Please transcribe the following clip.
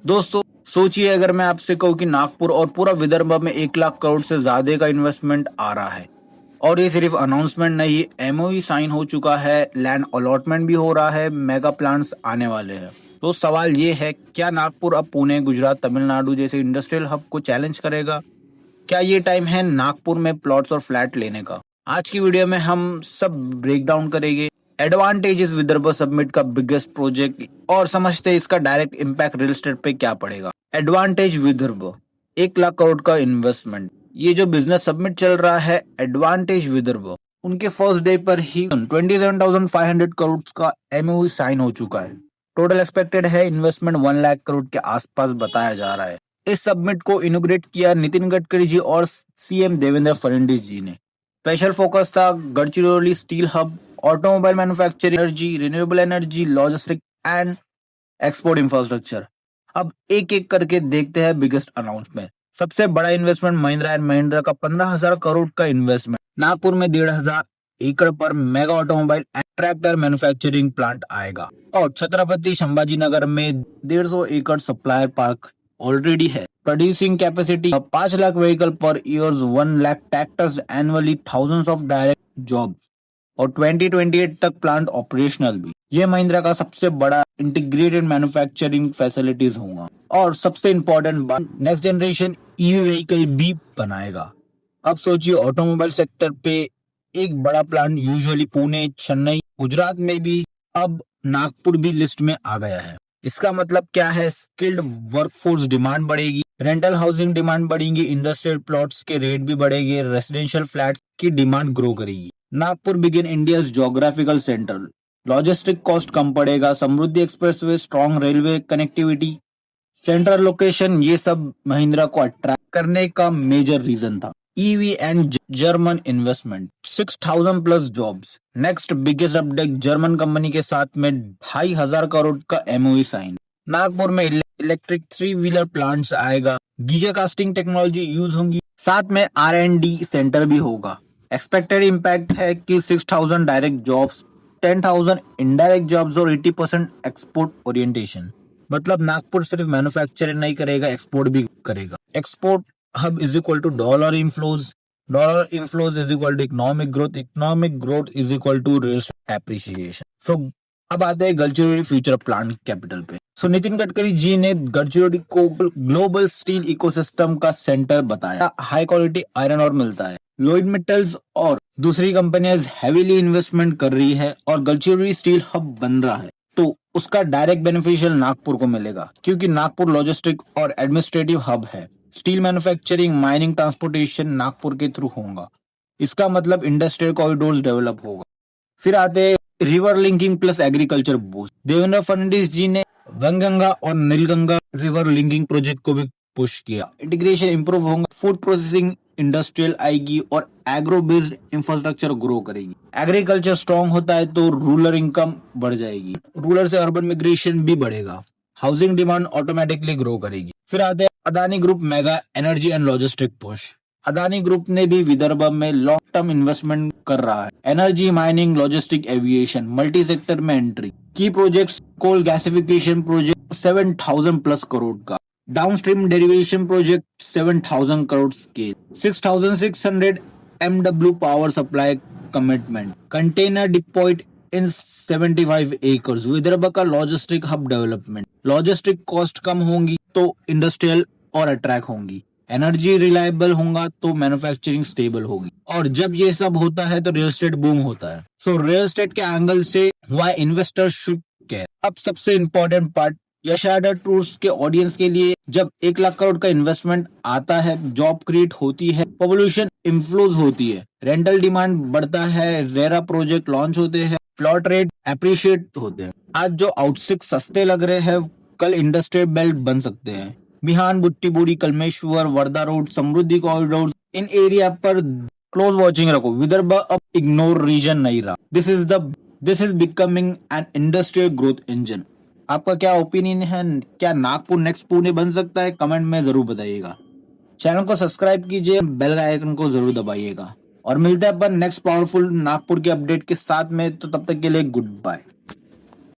दोस्तों, सोचिए अगर मैं आपसे कहूँ कि नागपुर और पूरा विदर्भ में 1 लाख करोड़ से ज्यादा का इन्वेस्टमेंट आ रहा है और ये सिर्फ अनाउंसमेंट नहीं, एमओयू साइन हो चुका है, लैंड अलॉटमेंट भी हो रहा है, मेगा प्लांट्स आने वाले हैं। तो सवाल ये है, क्या नागपुर अब पुणे, गुजरात, तमिलनाडु जैसे इंडस्ट्रियल हब को चैलेंज करेगा? क्या ये टाइम है नागपुर में प्लॉट्स और फ्लैट लेने का? आज की वीडियो में हम सब ब्रेक डाउन करेंगे एडवांटेजेस विदर्भ सबमिट का बिगेस्ट प्रोजेक्ट और समझते हैं इसका डायरेक्ट इम्पैक्ट रियल एस्टेट पे क्या पड़ेगा। एडवांटेज विदर्भ, 1 लाख करोड़ का इन्वेस्टमेंट। ये जो बिजनेस सबमिट चल रहा है एडवांटेज विदर्भ, उनके फर्स्ट डे पर ही 27,500 करोड़ का एमओयू साइन हो चुका है। टोटल एक्सपेक्टेड है इन्वेस्टमेंट 1 लाख करोड़ के आसपास बताया जा रहा है। इस सबमिट को इनोग्रेट किया नितिन गडकरी जी और सीएम देवेंद्र फडणवीस जी ने। स्पेशल फोकस था Gadchiroli steel hub, automobile manufacturing, energy, renewable energy, logistic and export infrastructure. अब एक एक करके देखते हैं बिगेस्ट अनाउंसमेंट। सबसे बड़ा इन्वेस्टमेंट महिंद्रा एंड महिंद्रा का 15,000 करोड़ का इन्वेस्टमेंट। नागपुर में 1,500 एकड़ पर mega automobile and tractor manufacturing plant आएगा और छत्रपति संभाजी नगर में 150 एकड़ सप्लायर पार्क ऑलरेडी है। Producing capacity 5 lakh vehicle per year, 1 lakh tractors annually, thousands of direct jobs और 2028 तक प्लांट ऑपरेशनल भी। ये महिंद्रा का सबसे बड़ा इंटीग्रेटेड मैन्युफैक्चरिंग फैसिलिटीज होगा और सबसे इम्पोर्टेंट बात, नेक्स्ट जनरेशन ईवी व्हीकल भी बनाएगा। अब सोचिए ऑटोमोबाइल सेक्टर पे एक बड़ा प्लांट, यूजुअली पुणे, चेन्नई, गुजरात में भी, अब नागपुर भी लिस्ट में आ गया है। इसका मतलब क्या है? स्किल्ड वर्कफोर्स डिमांड बढ़ेगी, रेंटल हाउसिंग डिमांड बढ़ेगी, इंडस्ट्रियल प्लॉट्स के रेट भी बढ़ेंगे, रेसिडेंशियल फ्लैट की डिमांड ग्रो करेगी। नागपुर बिगिन India's geographical centre, logistic cost कम पड़ेगा, Samruddhi expressway, strong railway connectivity, central location, ये सब महिंद्रा को अट्रैक्ट करने का मेजर रीजन था। EV and German investment, 6,000 plus jobs. Next biggest update, German company के साथ में 2,500 करोड़ का एमओयू साइन। नागपुर में इलेक्ट्रिक 3 व्हीलर प्लांट्स आएगा, गीगा कास्टिंग टेक्नोलॉजी यूज होंगी, साथ में R&D सेंटर भी होगा। एक्सपेक्टेड इम्पैक्ट है कि 6,000 डायरेक्ट जॉब्स, 10,000 इनडायरेक्ट जॉब्स और 80% एक्सपोर्ट ओरिएंटेशन। मतलब नागपुर सिर्फ मैन्युफैक्चरिंग नहीं करेगा, एक्सपोर्ट भी करेगा। Export hub is equal to dollar inflows is equal to economic growth is equal to real appreciation. So अब आते हैं गडचिरोली फ्यूचर प्लांट कैपिटल पे। सो नितिन गडकरी जी ने गडचिरोली को ग्लोबल स्टील इकोसिस्टम का सेंटर बताया। हाई क्वालिटी आयरन और मिलता है, लोइड मेटल्स और दूसरी कंपनियां हैवीली इन्वेस्टमेंट कर रही है और गडचिरोली स्टील हब बन रहा है, तो उसका डायरेक्ट बेनिफिशियल नागपुर को मिलेगा क्योंकि नागपुर लॉजिस्टिक और एडमिनिस्ट्रेटिव हब है। Steel manufacturing, mining, transportation Nagpur के थ्रू होगा। इसका मतलब इंडस्ट्रियल कॉरिडोर्स डेवलप होगा। फिर आते हैं river linking plus agriculture boost. Devendra Fadnavis ji ने वंगंगा और नीलगंगा रिवर लिंकिंग प्रोजेक्ट को भी पुश किया। इंटीग्रेशन इंप्रूव होगा, फूड प्रोसेसिंग इंडस्ट्रियल आएगी और एग्रो बेस्ड इंफ्रास्ट्रक्चर ग्रो करेगी। एग्रीकल्चर स्ट्रॉन्ग होता है तो रूरल इनकम बढ़ जाएगी, रूरल से अर्बन मिग्रेशन भी बढ़ेगा, हाउसिंग डिमांड ऑटोमेटिकली ग्रो करेगी। फिर आते हैं Adani group mega energy and logistic push. Adani group ने भी विदर्भ में लॉन्ग टर्म इन्वेस्टमेंट कर रहा है। Energy, mining, logistic, aviation, multi sector में entry. Key projects, coal gasification project 7,000 plus crore का, downstream derivation project 7,000 crore scale, 6,600 MW power supply commitment, container deployed in 75 acres. Vidarbha का logistic hub development, logistic cost कम होंगी तो industrial और attract होंगी, energy reliable होगा तो मैन्युफैक्चरिंग स्टेबल होगी और जब ये सब होता है तो रियल एस्टेट बूम होता है। सो रियल एस्टेट के एंगल से व्हाई इन्वेस्टर्स शुड केयर। अब सबसे इम्पोर्टेंट पार्ट यशादा टूर्स के ऑडियंस के लिए, जब 1 लाख करोड़ का इन्वेस्टमेंट आता है, जॉब क्रिएट होती है, पॉपुलेशन इन्फ्लोज होती है, रेंटल डिमांड बढ़ता है, रेरा प्रोजेक्ट लॉन्च होते हैं, प्लॉट रेट एप्रिशिएट होते हैं। आज जो आउटसिक सस्ते लग रहे हैं, कल इंडस्ट्रियल बेल्ट बन सकते हैं। बिहान, बुट्टीबोरी, कलमेश्वर, वर्धा रोड, समृद्धि कॉरिडोर, इन एरिया पर क्लोज वॉचिंग रखो। विदर्भ अब इग्नोर रीजन नहीं रहा। This is becoming an industrial growth engine. आपका क्या ओपिनियन है? क्या नागपुर नेक्स्ट पुणे बन सकता है? कमेंट में जरूर बताइएगा। चैनल को सब्सक्राइब कीजिए, बेल आइकन को जरूर दबाइएगा और मिलते हैं अपन नेक्स्ट पावरफुल नागपुर के अपडेट के साथ में। तो तब तक के लिए गुड बाय।